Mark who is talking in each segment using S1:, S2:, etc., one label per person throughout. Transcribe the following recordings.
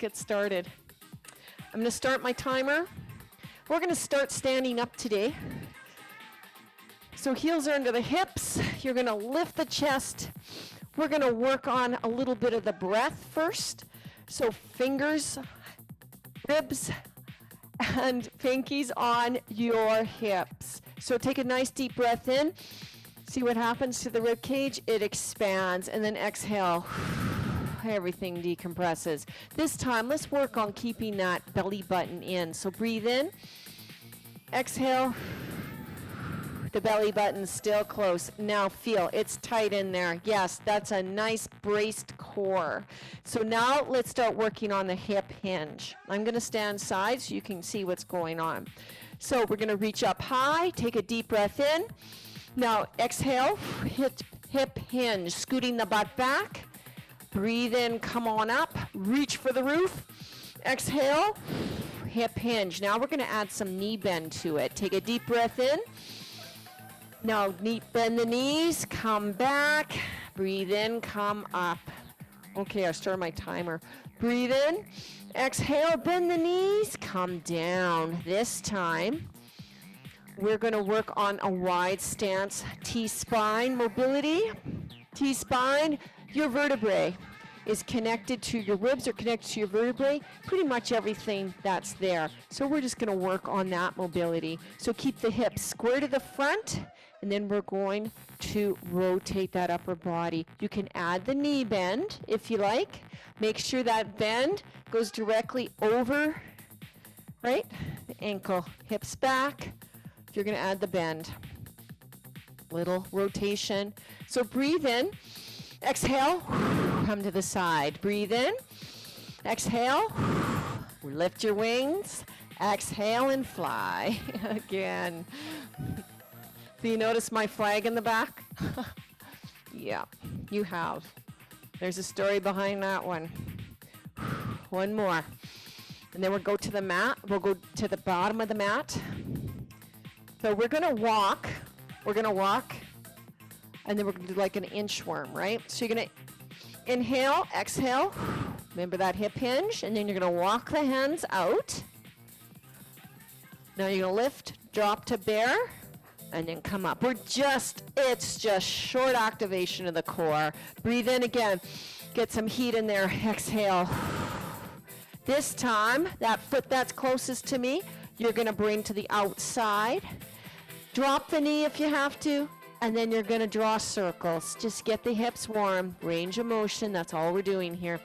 S1: get started. I'm going to start my timer. We're going to start standing up today. So heels are under the hips. You're going to lift the chest. We're going to work on a little bit of the breath first. So fingers, ribs, and pinkies on your hips. So take a nice deep breath in. See what happens to the rib cage? It expands. And then exhale. Everything decompresses. This time, let's work on keeping that belly button in. So breathe in. Exhale. The belly button's still close. Now feel it's tight in there. Yes, that's a nice braced core. So now let's start working on the hip hinge. I'm going to stand side so you can see what's going on. So we're going to reach up high, take a deep breath in. Now exhale, hip hinge, scooting the butt back. Breathe in, come on up, reach for the roof. Exhale, hip hinge. Now we're going to add some knee bend to it. Take a deep breath in. Now, bend the knees, come back, breathe in, come up. Okay, I'll start my timer. Breathe in, exhale, bend the knees, come down. This time, we're going to work on a wide stance, T-spine mobility. T-spine, your vertebrae is connected to your ribs or connected to your vertebrae, pretty much everything that's there. So we're just going to work on that mobility. So keep the hips square to the front. And then we're going to rotate that upper body. You can add the knee bend if you like. Make sure that bend goes directly over, right? The ankle, hips back. You're going to add the bend. Little rotation. So breathe in. Exhale. Come to the side. Breathe in. Exhale. Lift your wings. Exhale and fly. Again. Do you notice my flag in the back? Yeah, you have. There's a story behind that one. One more. And then we'll go to the mat. We'll go to the bottom of the mat. So we're going to walk. We're going to walk. And then we're going to do like an inchworm, right? So you're going to inhale, exhale. Remember that hip hinge. And then you're going to walk the hands out. Now you're going to lift, drop to bear. And then come up. It's just short activation of the core. Breathe in again. Get some heat in there. Exhale. This time, that foot that's closest to me, you're going to bring to the outside. Drop the knee if you have to. And then you're going to draw circles. Just get the hips warm. Range of motion. That's all we're doing here.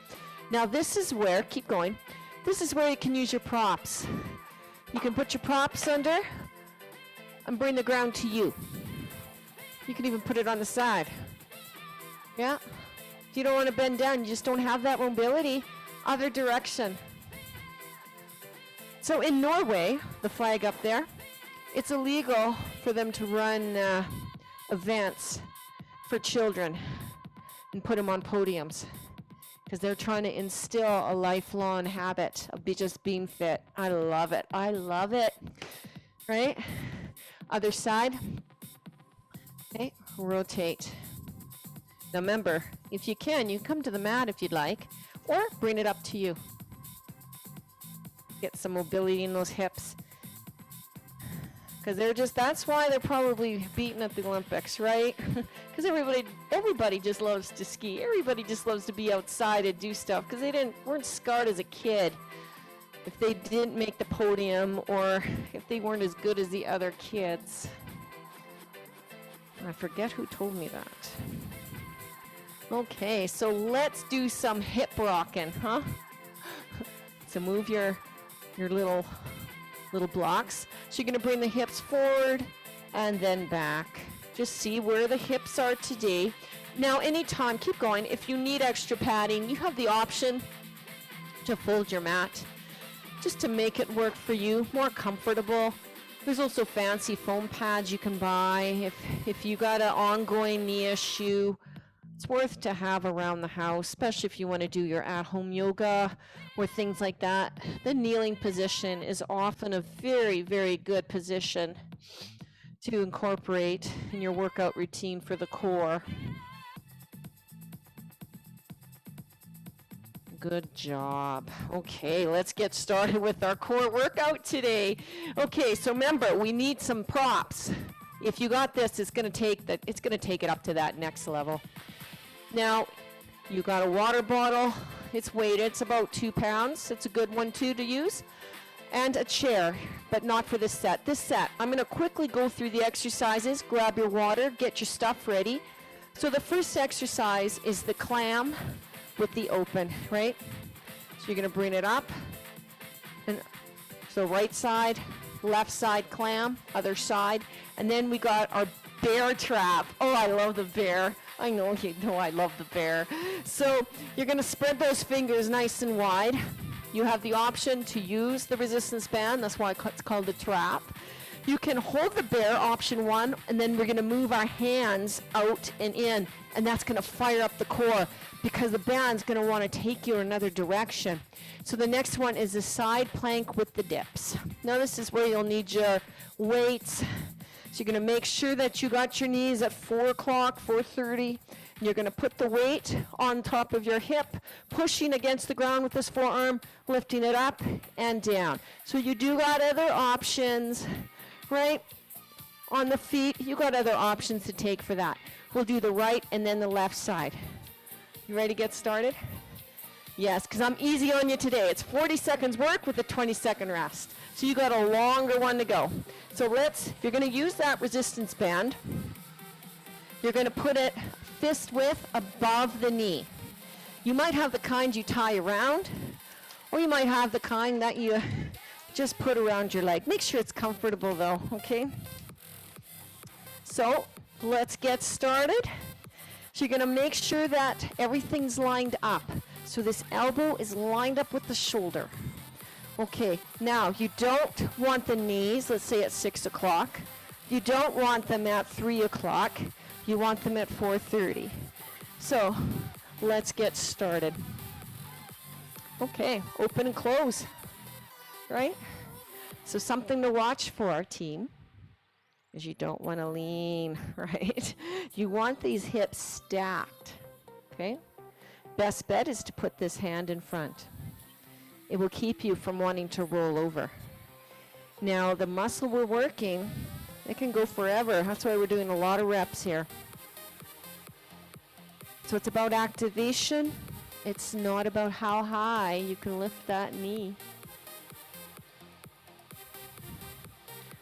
S1: Now this is where, keep going. This is where you can use your props. You can put your props under and bring the ground to you. You can even put it on the side. Yeah. If you don't want to bend down, you just don't have that mobility. Other direction. So in Norway, the flag up there, it's illegal for them to run events for children and put them on podiums because they're trying to instill a lifelong habit of just being fit. I love it. I love it. Right? Other side. Okay, rotate. Now remember, if you can come to the mat if you'd like, or bring it up to you. Get some mobility in those hips. Because that's why they're probably beaten at the Olympics, right? Because everybody just loves to ski. Everybody just loves to be outside and do stuff because they weren't scarred as a kid. If they didn't make the podium or if they weren't as good as the other kids. I forget who told me that. Okay, so let's do some hip rocking, huh? So move your little blocks. So you're going to bring the hips forward and then back. Just see where the hips are today. Now, anytime, keep going. If you need extra padding, you have the option to fold your mat just to make it work for you, more comfortable. There's also fancy foam pads you can buy. If you got an ongoing knee issue, it's worth to have around the house, especially if you want to do your at-home yoga or things like that. The kneeling position is often a very, very good position to incorporate in your workout routine for the core. Good job. Okay, let's get started with our core workout today. Okay, so remember, we need some props. If you got this, it's going to take it up to that next level. Now, you got a water bottle. It's weighted. It's about 2 pounds. It's a good one too to use. And a chair, but not for this set. This set, I'm going to quickly go through the exercises. Grab your water, get your stuff ready. So the first exercise is the clam with the open, right? So you're going to bring it up. And so right side, left side clam, other side. And then we got our bear trap. Oh, I love the bear. I know you know I love the bear. So you're going to spread those fingers nice and wide. You have the option to use the resistance band. That's why it's called the trap. You can hold the bear, option 1, and then we're going to move our hands out and in, and that's going to fire up the core because the band's going to want to take you in another direction. So the next one is the side plank with the dips. Now this is where you'll need your weights. So you're going to make sure that you got your knees at 4 o'clock, 4:30. You're going to put the weight on top of your hip, pushing against the ground with this forearm, lifting it up and down. So you do got other options, right? On the feet, you got other options to take for that. We'll do the right and then the left side. You ready to get started? Yes, because I'm easy on you today. It's 40 seconds work with a 20-second rest. So you got a longer one to go. So if you're going to use that resistance band, you're going to put it fist width above the knee. You might have the kind you tie around, or you might have the kind that you just put around your leg. Make sure it's comfortable though, okay? So let's get started. So you're going to make sure that everything's lined up. So this elbow is lined up with the shoulder. Okay, now you don't want the knees, let's say at 6 o'clock. You don't want them at 3 o'clock. You want them at 4:30. So let's get started. Okay, open and close, right? So something to watch for our team is you don't want to lean, right? You want these hips stacked, okay? Best bet is to put this hand in front. It will keep you from wanting to roll over. Now, the muscle we're working, it can go forever. That's why we're doing a lot of reps here. So it's about activation. It's not about how high you can lift that knee.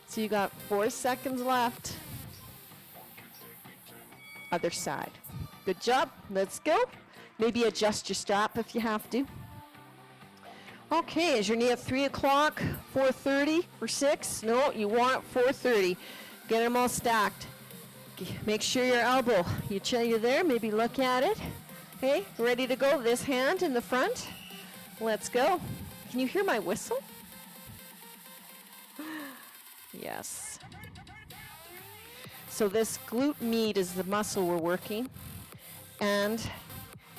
S1: So you got 4 seconds left. Other side. Good job. Let's go. Maybe adjust your strap if you have to. Okay, is your knee at 3 o'clock, 4:30, or 6? No, you want 4:30. Get them all stacked. Make sure your elbow, you're there, maybe look at it. Okay, ready to go. This hand in the front. Let's go. Can you hear my whistle? Yes. So this glute med is the muscle we're working. And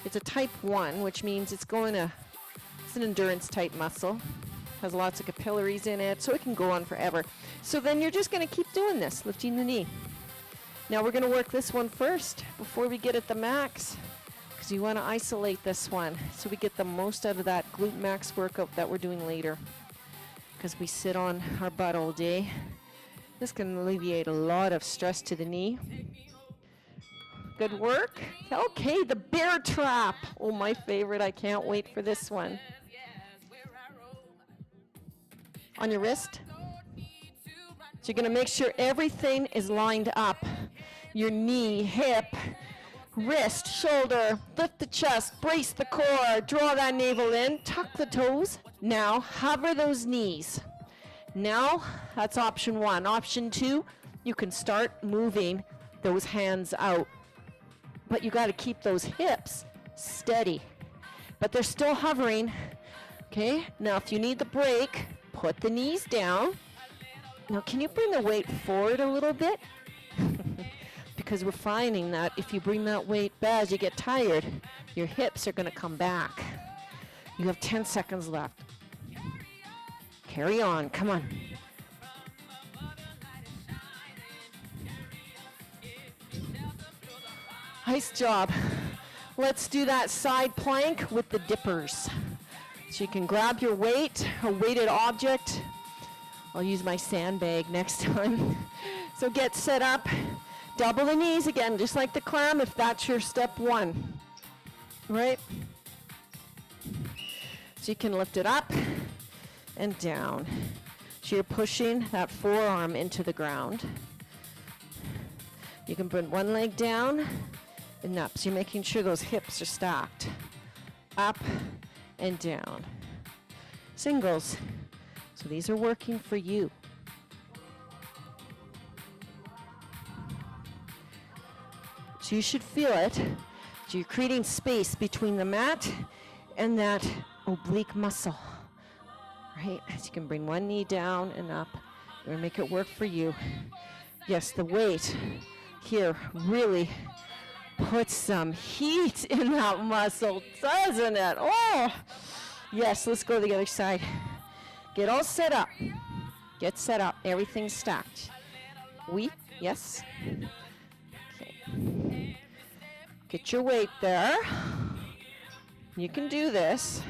S1: it's a type 1, which means it's an endurance type muscle. Has lots of capillaries in it, so it can go on forever. So then you're just going to keep doing this, lifting the knee. Now we're going to work this one first before we get at the max, because you want to isolate this one so we get the most out of that glute max workout that we're doing later. Because we sit on our butt all day. This can alleviate a lot of stress to the knee. Good work. Okay, the bear trap. Oh, my favorite. I can't wait for this one. On your wrist. So you're going to make sure everything is lined up. Your knee, hip, wrist, shoulder, lift the chest, brace the core, draw that navel in, tuck the toes. Now hover those knees. Now that's option 1. Option 2, you can start moving those hands out. But you got to keep those hips steady. But they're still hovering. Okay, now if you need the break, put the knees down. Now can you bring the weight forward a little bit? Because we're finding that if you bring that weight back as you get tired, your hips are going to come back. You have 10 seconds left. Carry on, come on. Nice job. Let's do that side plank with the dippers. So you can grab your weight, a weighted object. I'll use my sandbag next time. So get set up. Double the knees again, just like the clam, if that's your step one. Right? So you can lift it up and down. So you're pushing that forearm into the ground. You can put one leg down and up. So you're making sure those hips are stacked. Up and down. Singles. So these are working for you. So you should feel it. So you're creating space between the mat and that oblique muscle. Right? So you can bring one knee down and up. We're going to make it work for you. Yes, the weight here really puts some heat in that muscle, doesn't it? Oh, yes, let's go to the other side. Get all set up. Get set up. Everything's stacked. Yes. Okay. Get your weight there. You can do this.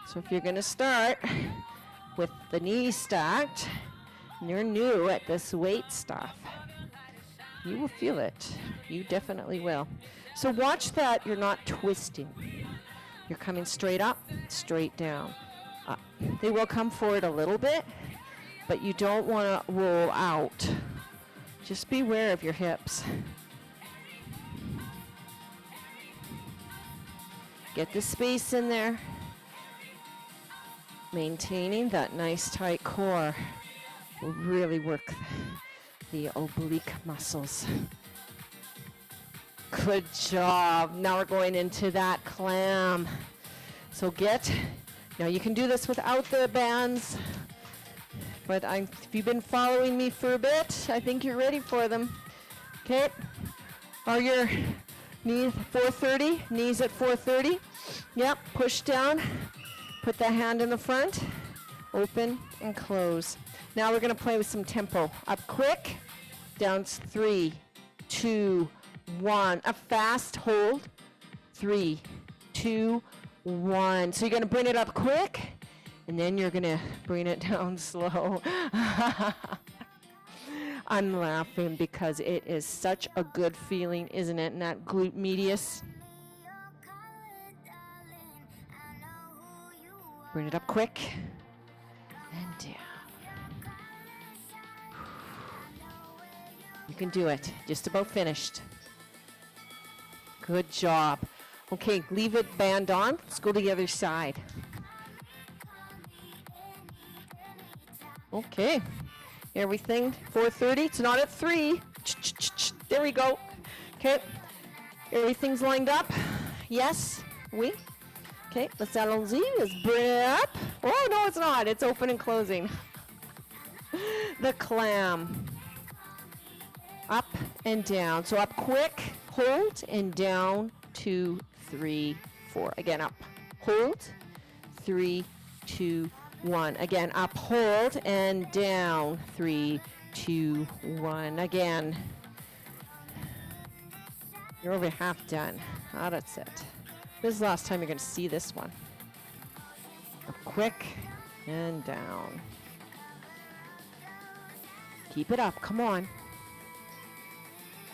S1: So if you're going to start with the knees stacked, and you're new at this weight stuff, you will feel it. You definitely will. So watch that you're not twisting. You're coming straight up, straight down. Up. They will come forward a little bit, but you don't want to roll out. Just be aware of your hips. Get the space in there. Maintaining that nice tight core will really work the oblique muscles. Good job. Now we're going into that clam. So now you can do this without the bands, but if you've been following me for a bit, I think you're ready for them. Okay. Are your knees 430? Knees at 430? Yep. Push down. Put the hand in the front. Open and close. Now we're going to play with some tempo. Up quick. Down 3, 2, 1. A fast hold. 3, 2, 1. So you're going to bring it up quick, and then you're going to bring it down slow. I'm laughing because it is such a good feeling, isn't it? And that glute medius. Bring it up quick and down. You can do it. Just about finished. Good job. Okay, leave it band on. Let's go to the other side. Okay. Everything 430. It's not at 3. There we go. Okay. Everything's lined up. Yes. Oui. Okay. Let's allons-y. Let's bring it up. Oh, no, it's not. It's open and closing. The clam. Up and down. So up quick, hold, and down, 2, 3, 4. Again, up, hold, 3, 2, 1. Again, up, hold, and down, 3, 2, 1. Again. You're over half done. Oh, that's it. This is the last time you're going to see this one. Up quick and down. Keep it up. Come on.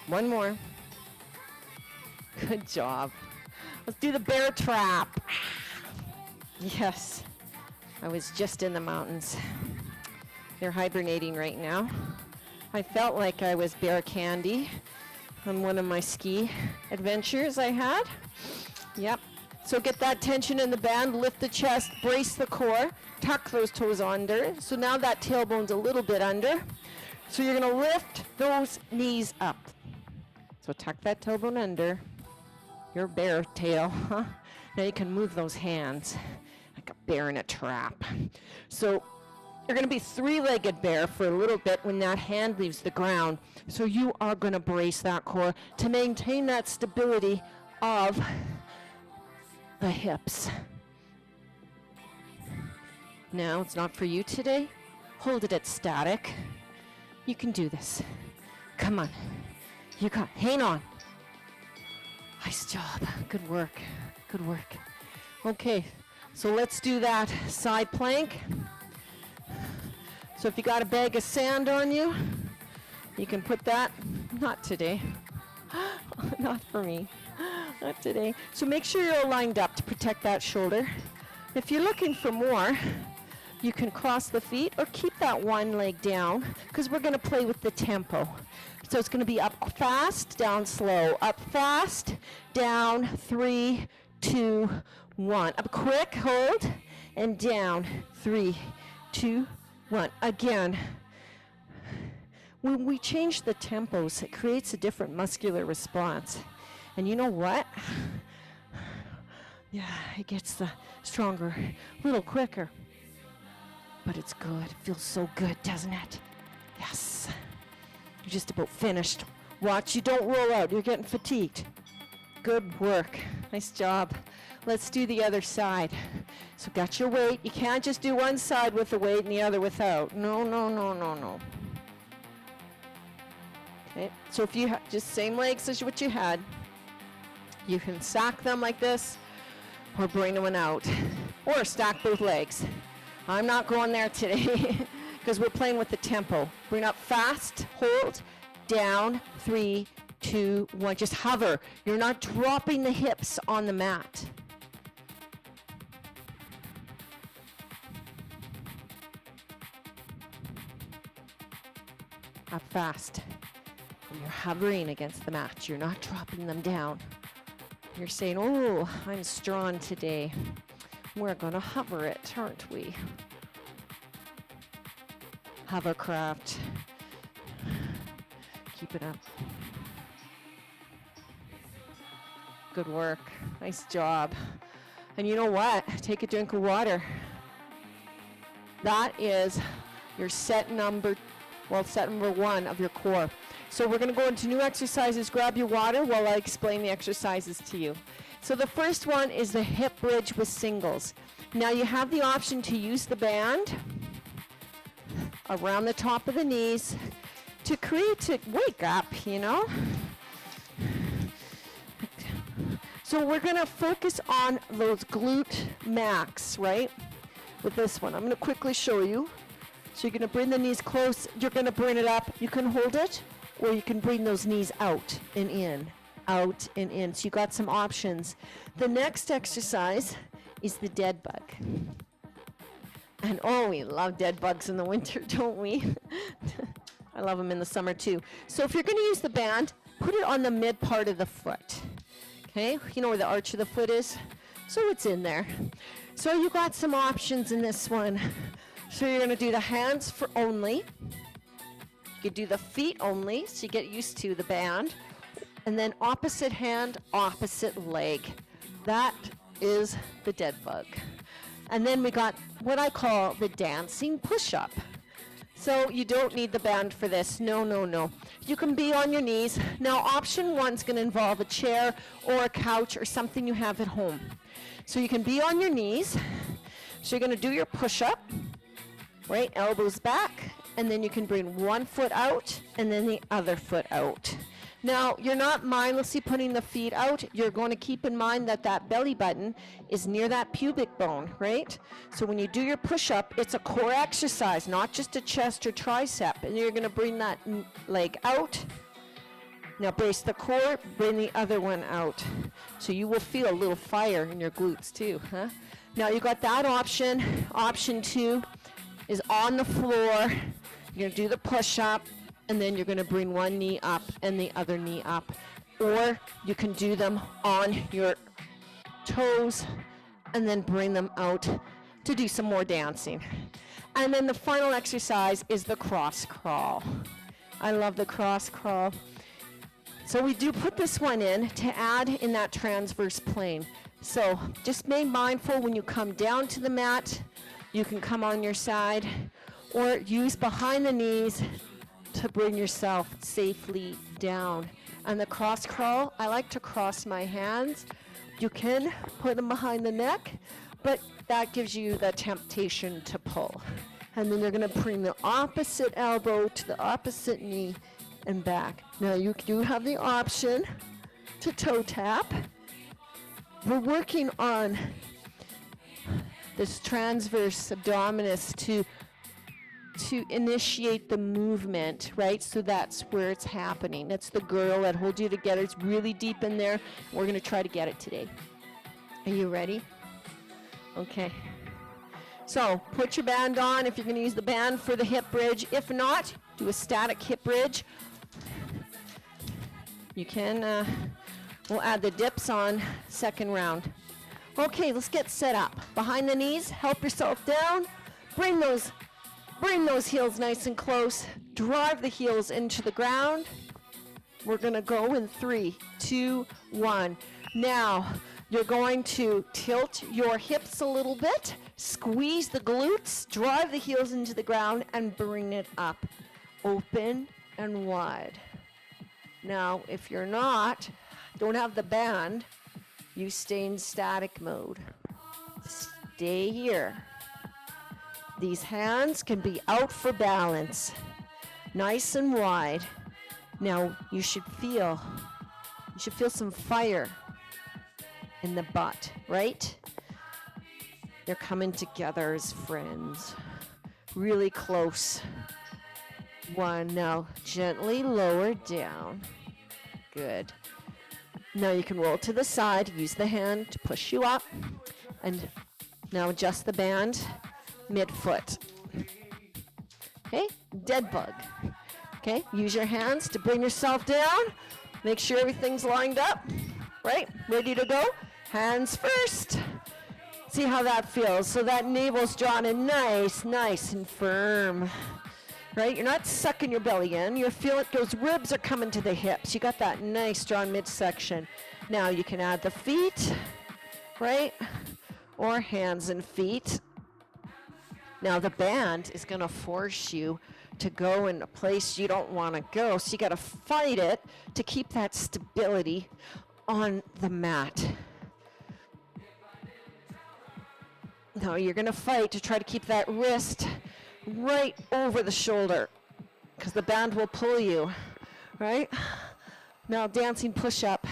S1: One more. Good job. Let's do the bear trap. Yes. I was just in the mountains. They're hibernating right now. I felt like I was bear candy on one of my ski adventures I had. Yep. So get that tension in the band, lift the chest, brace the core, tuck those toes under. So now that tailbone's a little bit under. So you're going to lift those knees up. So tuck that tailbone under. Your bear tail, huh? Now you can move those hands like a bear in a trap. So you're going to be three-legged bear for a little bit when that hand leaves the ground. So you are going to brace that core to maintain that stability of the hips. Now, it's not for you today. Hold it at static. You can do this. Come on. You got, hang on. Nice job. Good work. Good work. Okay, so let's do that side plank. So if you got a bag of sand on you, you can put that, not today, not for me, not today. So make sure you're all lined up to protect that shoulder. If you're looking for more, you can cross the feet or keep that one leg down because we're going to play with the tempo. So it's going to be up fast, down slow, up fast, down, 3, 2, 1. Up quick, hold, and down, 3, 2, 1. Again, when we change the tempos, it creates a different muscular response. And you know what? Yeah, it gets stronger, a little quicker. But it's good. It feels so good, doesn't it? Yes. You're just about finished. Watch, you don't roll out. You're getting fatigued. Good work. Nice job. Let's do the other side. So got your weight. You can't just do one side with the weight and the other without. No, no, no, no, no. Okay, so if you just same legs as what you had, you can stack them like this or bring one out or stack both legs. I'm not going there today because we're playing with the tempo. Bring up fast, hold, down, 3, 2, 1. Just hover. You're not dropping the hips on the mat. Up fast. And you're hovering against the mat. You're not dropping them down. You're saying, oh, I'm strong today. We're going to hover it, aren't we? Hovercraft. Keep it up. Good work. Nice job. And you know what? Take a drink of water. That is your set number 1 of your core. So we're going to go into new exercises. Grab your water while I explain the exercises to you. So the first one is the hip bridge with singles. Now you have the option to use the band around the top of the knees to wake up, you know. So we're going to focus on those glute max, right? With this one. I'm going to quickly show you. So you're going to bring the knees close. You're going to bring it up. You can hold it, or you can bring those knees out and in. Out and in. So you got some options. The next exercise is the dead bug. And oh, we love dead bugs in the winter, don't we? I love them in the summer too. So if you're going to use the band, put it on the mid part of the foot. Okay? You know where the arch of the foot is? So it's in there. So you got some options in this one. So you're going to do the hands for only. You could do the feet only, so you get used to the band. And then opposite hand, opposite leg. That is the dead bug. And then we got what I call the dancing push-up. So you don't need the band for this. No, no, no. You can be on your knees. Now, option 1 is going to involve a chair or a couch or something you have at home. So you can be on your knees. So you're going to do your push-up, right? Elbows back. And then you can bring one foot out and then the other foot out. Now, you're not mindlessly putting the feet out. You're going to keep in mind that that belly button is near that pubic bone, right? So when you do your push-up, it's a core exercise, not just a chest or tricep. And you're going to bring that leg out. Now brace the core, bring the other one out. So you will feel a little fire in your glutes too, huh? Now you got that option. Option 2 is on the floor. You're going to do the push-up. And then you're going to bring one knee up and the other knee up. Or you can do them on your toes and then bring them out to do some more dancing. And then the final exercise is the cross crawl. I love the cross crawl. So we do put this one in to add in that transverse plane. So just be mindful when you come down to the mat, you can come on your side or use behind the knees to bring yourself safely down. And the cross crawl, I like to cross my hands. You can put them behind the neck, but that gives you the temptation to pull. And then you're going to bring the opposite elbow to the opposite knee and back. Now you do have the option to toe tap. We're working on this transverse abdominis to initiate the movement, right? So that's where it's happening. That's the girl that holds you together. It's really deep in there. We're going to try to get it today. Are you ready? Okay. So put your band on if you're going to use the band for the hip bridge. If not, do a static hip bridge. You can, we'll add the dips on second round. Okay, let's get set up. Behind the knees, help yourself down. Bring those heels nice and close. Drive the heels into the ground. We're going to go in 3, 2, 1. Now, you're going to tilt your hips a little bit, squeeze the glutes, drive the heels into the ground, and bring it up. Open and wide. Now, if you're don't have the band, you stay in static mode. Stay here. These hands can be out for balance, nice and wide. Now you should feel some fire in the butt, right? They're coming together as friends, really close. 1, now gently lower down. Good. Now you can roll to the side, use the hand to push you up, and now adjust the band. Midfoot. Okay, dead bug. Okay, use your hands to bring yourself down. Make sure everything's lined up. Right, ready to go. Hands first. See how that feels. So that navel's drawn in nice and firm. Right, you're not sucking your belly in. You feel it, those ribs are coming to the hips. You got that nice drawn midsection. Now you can add the feet, right, or hands and feet. Now the band is going to force you to go in a place you don't want to go, so you got to fight it to keep that stability on the mat. Now you're going to fight to try to keep that wrist right over the shoulder because the band will pull you, right? Now dancing push-up.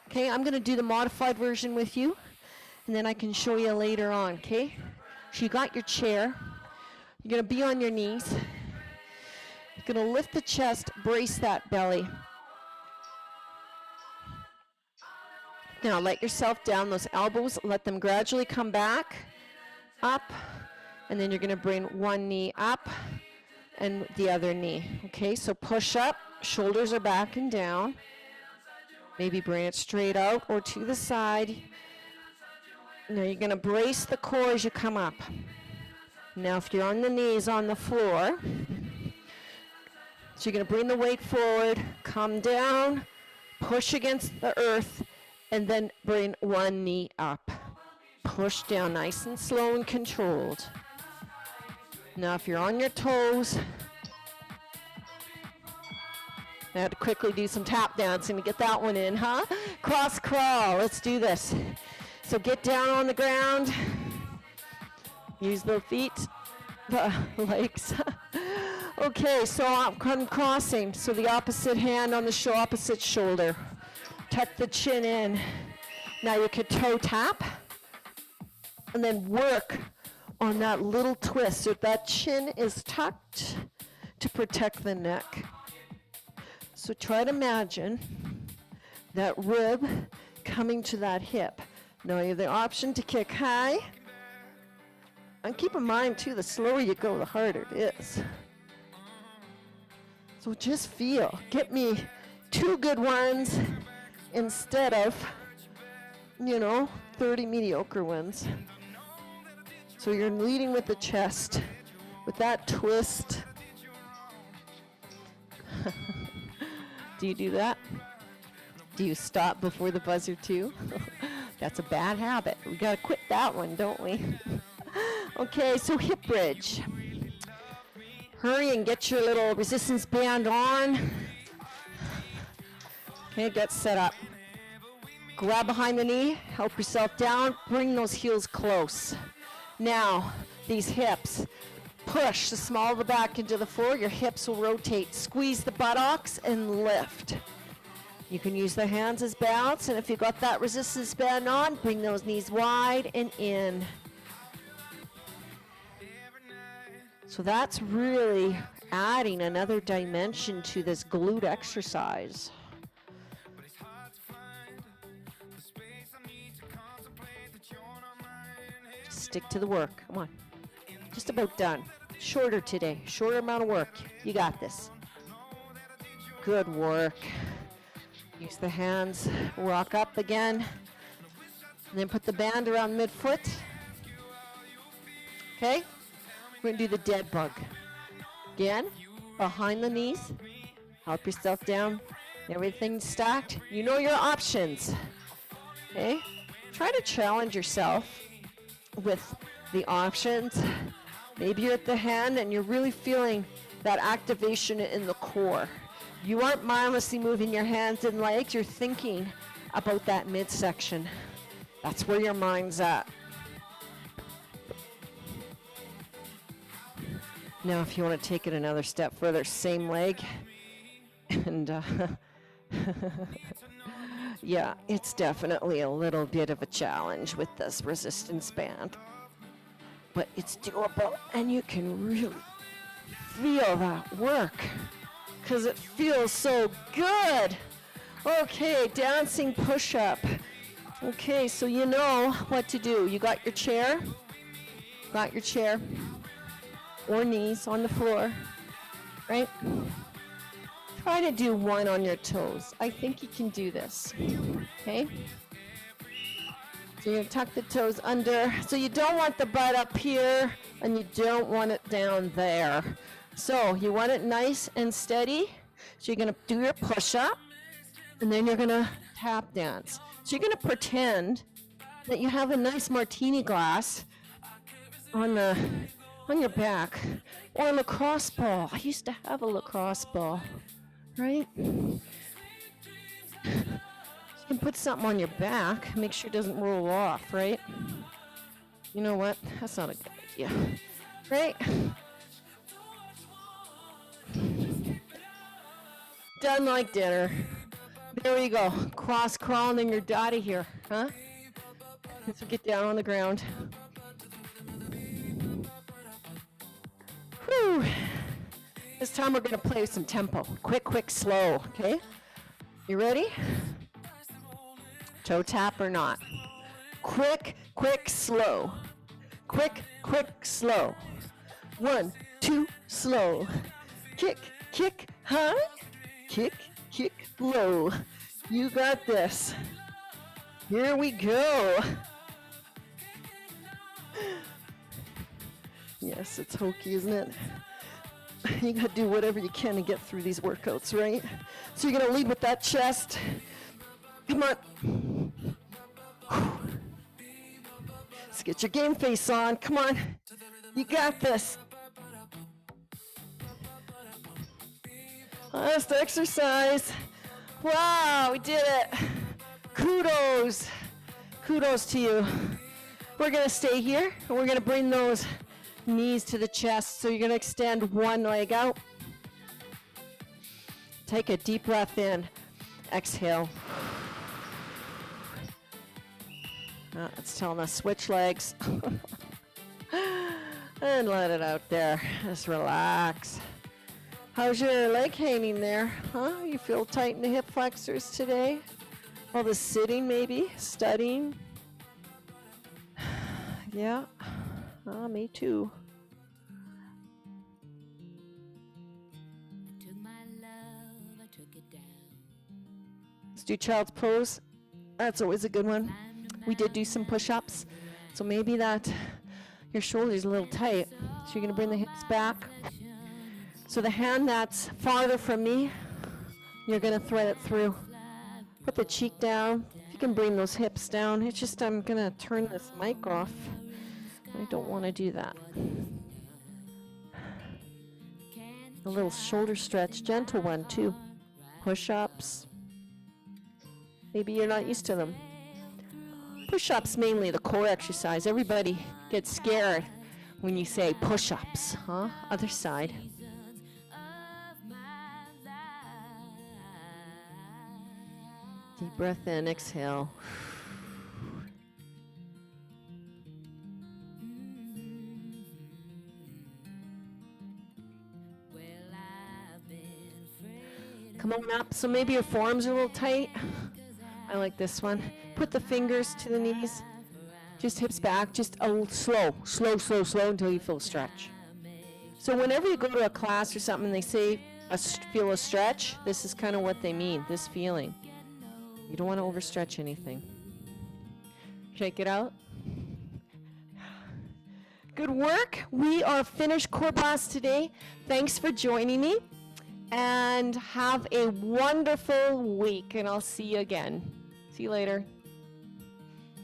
S1: Okay, I'm going to do the modified version with you, and then I can show you later on, okay? So you got your chair. You're going to be on your knees. You're going to lift the chest, brace that belly. Now let yourself down, those elbows, let them gradually come back, up, and then you're going to bring one knee up and the other knee. Okay, so push up, shoulders are back and down. Maybe bring it straight out or to the side. Now you're going to brace the core as you come up. Now if you're on the knees on the floor, so you're going to bring the weight forward, come down, push against the earth, and then bring one knee up. Push down nice and slow and controlled. Now if you're on your toes, I had to quickly do some tap dancing to get that one in, huh? Cross crawl, let's do this. So get down on the ground, use the feet, the legs. Okay, so I'm crossing, so the opposite hand on the opposite shoulder. Tuck the chin in. Now you could toe tap, and then work on that little twist so that chin is tucked to protect the neck. So try to imagine that rib coming to that hip. Now you have the option to kick high. And keep in mind too, the slower you go, the harder it is. So just feel. Get me 2 good ones instead of, 30 mediocre ones. So you're leading with the chest, with that twist. Do you do that? Do you stop before the buzzer too? That's a bad habit. We gotta quit that one, don't we? Okay, so hip bridge. Hurry and get your little resistance band on. Okay, get set up. Grab behind the knee, help yourself down, bring those heels close. Now, these hips, push the small of the back into the floor, your hips will rotate. Squeeze the buttocks and lift. You can use the hands as bounce, and if you've got that resistance band on, bring those knees wide and in. So that's really adding another dimension to this glute exercise. Stick to the work. Come on. Just about done. Shorter today. Shorter amount of work. You got this. Good work. Use the hands. Rock up again. And then put the band around midfoot. Okay? We're going to do the dead bug. Again, behind the knees. Help yourself down. Everything stacked. You know your options. Okay? Try to challenge yourself with the options. Maybe you're at the hand and you're really feeling that activation in the core. You aren't mindlessly moving your hands and legs. You're thinking about that midsection. That's where your mind's at. Now, if you want to take it another step further, same leg. And yeah, it's definitely a little bit of a challenge with this resistance band. But it's doable, and you can really feel that work because it feels so good. Okay, dancing push-up. Okay, so you know what to do. You got your chair, or knees on the floor, right? Try to do one on your toes. I think you can do this, okay? So you're gonna tuck the toes under. So you don't want the butt up here, and you don't want it down there. So you want it nice and steady. So you're gonna do your push-up, and then you're gonna tap dance. So you're gonna pretend that you have a nice martini glass on your back, or a lacrosse ball. I used to have a lacrosse ball, right? You can put something on your back, make sure it doesn't roll off, right? You know what? That's not a good idea, right? Done like dinner. There we go. Cross crawling and you're out of here, huh? So get down on the ground. Whew. This time we're going to play with some tempo. Quick, quick, slow, okay? You ready? Toe tap or not. Quick, quick, slow. Quick, quick, slow. 1, 2, slow. Kick, kick, high. Kick, kick, low. You got this. Here we go. Yes, it's hokey, isn't it? You gotta do whatever you can to get through these workouts, right? So you're gonna lead with that chest. Come on. Let's get your game face on. Come on. You got this. Last exercise. Wow, we did it. Kudos. Kudos to you. We're gonna stay here and we're gonna bring those knees to the chest. So you're going to extend one leg out. Take a deep breath in. Exhale. It's telling us switch legs. And let it out there. Just relax. How's your leg hanging there? Huh? You feel tight in the hip flexors today? All the sitting maybe? Studying? Yeah. Me too. Let's do child's pose. That's always a good one. We did do some push-ups, so maybe that your shoulder's a little tight. So you're gonna bring the hips back. So the hand that's farther from me, you're gonna thread it through. Put the cheek down. If you can bring those hips down. It's just I'm gonna turn this mic off. I don't want to do that. A little shoulder stretch, gentle one too. Push-ups. Maybe you're not used to them. Push-ups mainly the core exercise. Everybody gets scared when you say push-ups, huh? Other side. Deep breath in, exhale. Come on up. So maybe your forearms are a little tight. I like this one. Put the fingers to the knees. Just hips back. Just slow until you feel a stretch. So whenever you go to a class or something, they say feel a stretch. This is kind of what they mean, this feeling. You don't want to overstretch anything. Shake it out. Good work. We are finished core class today. Thanks for joining me. And have a wonderful week. And I'll see you again. See you later.